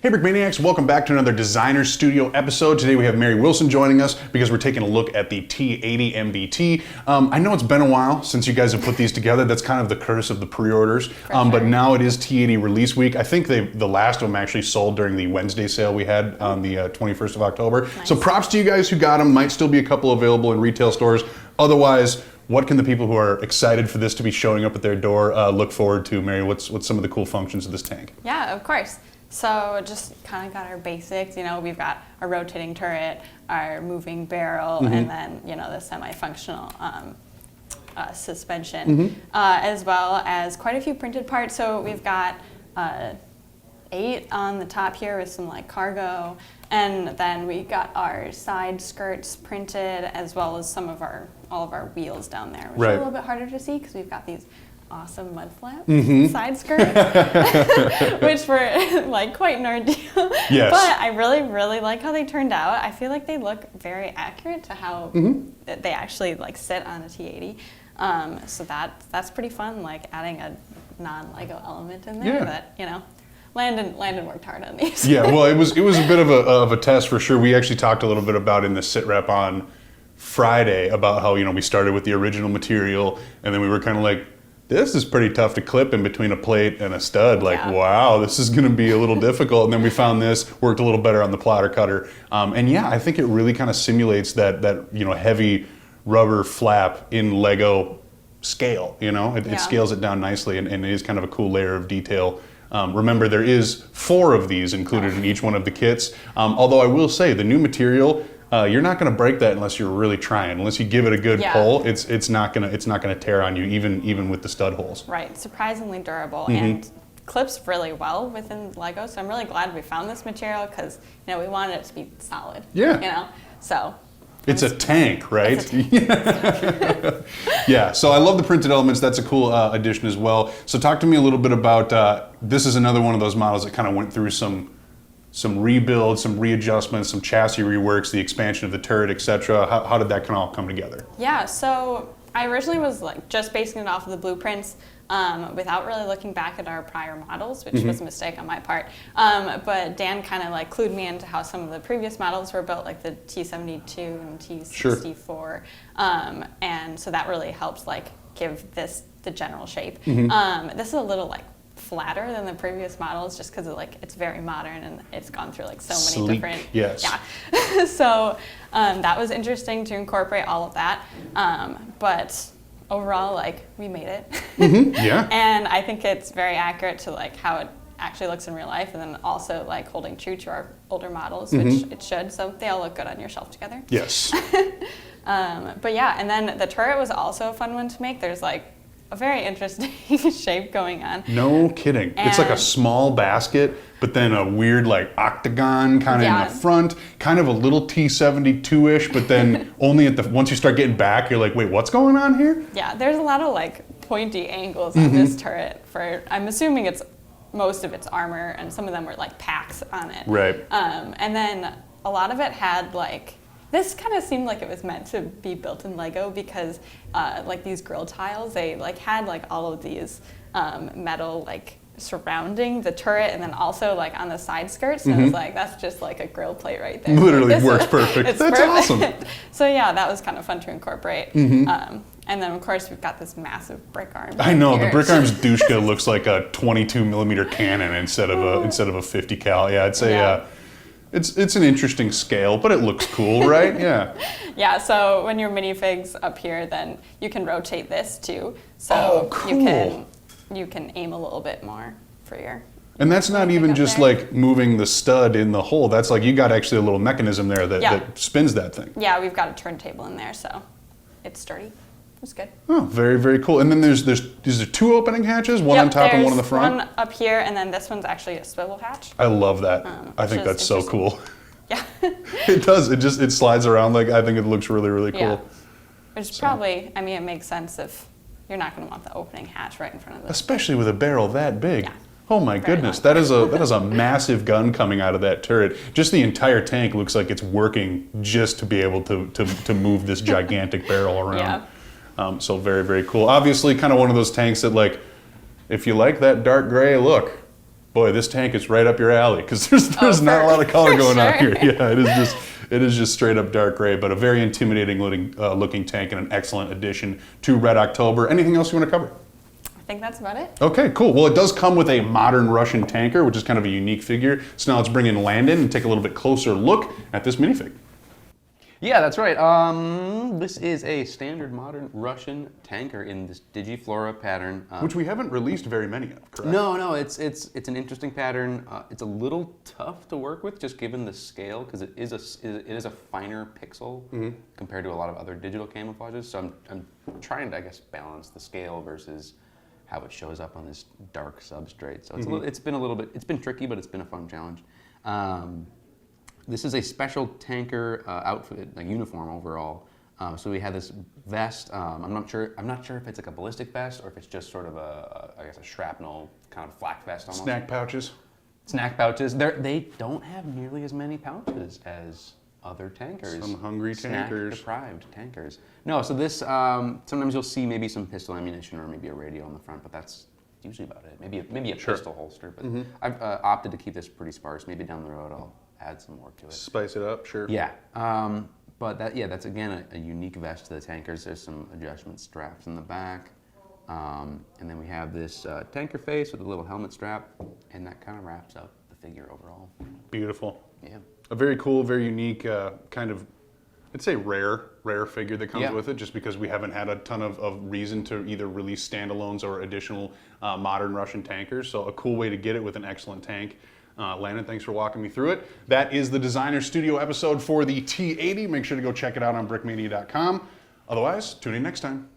Hey Brickmaniacs, welcome back to another Designer Studio episode. Today we have Mary Wilson joining us because we're taking a look at the T-80BVM. I know it's been a while since you guys have put these together. That's kind of the curse of the pre-orders. Sure. But now it is T-80 release week. I think the last of them actually sold during the Wednesday sale we had on the 21st of October. Nice. So props to you guys who got them. Might still be a couple available in retail stores. Otherwise, what can the people who are excited for this to be showing up at their door look forward to? Mary, what's some of the cool functions of this tank? Yeah, of course. So just kind of got our basics, we've got our rotating turret, our moving barrel, and then, the semi-functional suspension, as well as quite a few printed parts. So we've got 8 on the top here with some like cargo, and then we got our side skirts printed, as well as all of our wheels down there, which are a little bit harder to see because we've got these awesome mud flaps, side skirt, which were like quite an ordeal. Yes. But I really, really like how they turned out. I feel like they look very accurate to how they actually like sit on a T-80. So that's pretty fun, like adding a non-Lego element in there. That Landon worked hard on these. Yeah, well, it was a bit of a test for sure. We actually talked a little bit about in the sit rep on Friday about how we started with the original material, and then we were kind of like, this is pretty tough to clip in between a plate and a stud. Wow, this is going to be a little difficult. And then we found this worked a little better on the plotter cutter. And yeah, I think it really kind of simulates that heavy rubber flap in Lego scale. It scales it down nicely, and it is kind of a cool layer of detail. Remember, there is 4 of these included in each one of the kits. Although I will say, the new material, you're not going to break that unless you're really trying. Unless you give it a good pull, it's not gonna tear on you, even with the stud holes. Right, surprisingly durable and clips really well within Lego. So I'm really glad we found this material because we wanted it to be solid. Yeah. So. It's a tank, right? It's a tank. Yeah, so I love the printed elements. That's a cool addition as well. So talk to me a little bit about, this is another one of those models that kind of went through some rebuilds, some readjustments, some chassis reworks, the expansion of the turret, etc. How did that kind of all come together? Yeah, so I originally was like just basing it off of the blueprints without really looking back at our prior models, which was a mistake on my part. But Dan kind of like clued me into how some of the previous models were built, like the T-72 and T-64. And so that really helps like give this the general shape. This is a little like flatter than the previous models just because it's very modern and it's gone through like so many different so that was interesting to incorporate all of that, but overall we made it. And I think it's very accurate to like how it actually looks in real life, and then also like holding true to our older models, which it should, so they all look good on your shelf together. Yes. But yeah, and then the turret was also a fun one to make. There's like a very interesting shape going on. No kidding. It's like a small basket, but then a weird like octagon kind of in the front, kind of a little T-72-ish, but then only once you start getting back, you're like, wait, what's going on here? Yeah, there's a lot of like pointy angles on this turret I'm assuming it's most of its armor, and some of them were like packs on it. Right. And then a lot of it had like, this kind of seemed like it was meant to be built in Lego because like these grill tiles, they like had like all of these metal like surrounding the turret, and then also like on the side skirts. And I was like, that's just like a grill plate right there. Literally works perfect. That's awesome. So yeah, that was kind of fun to incorporate. And then of course we've got this massive brick arm. I know, the brick arm's Dushka looks like a 22mm cannon instead of a 50 cal. Yeah, I'd say it's an interesting scale, but it looks cool, right? Yeah. Yeah, so when your minifigs up here, then you can rotate this too. So cool. you can aim a little bit more for your... And that's not even just like moving the stud in the hole. That's like you got actually a little mechanism there that spins that thing. Yeah, we've got a turntable in there, so it's sturdy. It's good. Oh, very, very cool. And then there's 2 opening hatches, one on top and one on the front? One up here, and then this one's actually a swivel hatch. I love that. I think that's so cool. Yeah. It does. It slides around. Like, I think it looks really, really cool. Yeah. Which probably, it makes sense if you're not going to want the opening hatch right in front of the... Especially with a barrel that big. Yeah. Oh my goodness, that is a massive gun coming out of that turret. Just the entire tank looks like it's working just to be able to move this gigantic barrel around. Yeah. So very, very cool. Obviously, kind of one of those tanks that, like, if you like that dark gray look, boy, this tank is right up your alley, because there's not a lot of color going on here. Yeah, it is just straight up dark gray, but a very intimidating looking tank and an excellent addition to Red October. Anything else you want to cover? I think that's about it. Okay, cool. Well, it does come with a modern Russian tanker, which is kind of a unique figure. So now let's bring in Landon and take a little bit closer look at this minifig. Yeah, that's right. This is a standard modern Russian tanker in this Digiflora pattern. Which we haven't released very many of, correct? No, it's an interesting pattern. It's a little tough to work with, just given the scale, because it is a finer pixel compared to a lot of other digital camouflages. So I'm trying to, I guess, balance the scale versus how it shows up on this dark substrate. So it's been tricky, but it's been a fun challenge. This is a special tanker outfit, a uniform overall. So we have this vest. I'm not sure if it's like a ballistic vest or if it's just sort of I guess a shrapnel kind of flak vest almost. Snack pouches. Snack pouches. They don't have nearly as many pouches as other tankers. Some hungry tankers. Snack-deprived tankers. No, so this, sometimes you'll see maybe some pistol ammunition or maybe a radio on the front, but that's usually about it. Maybe a pistol holster, but I've opted to keep this pretty sparse. Maybe down the road I'll add some more to it. Spice it up, sure. Yeah, but that's again a unique vest to the tankers. There's some adjustment straps in the back. And then we have this tanker face with a little helmet strap, and that kind of wraps up the figure overall. Beautiful. Yeah. A very cool, very unique, kind of, I'd say rare figure that comes with it, just because we haven't had a ton of reason to either release standalones or additional modern Russian tankers. So a cool way to get it with an excellent tank. Landon, thanks for walking me through it. That is the Designer Studio episode for the T-80. Make sure to go check it out on brickmania.com. Otherwise, tune in next time.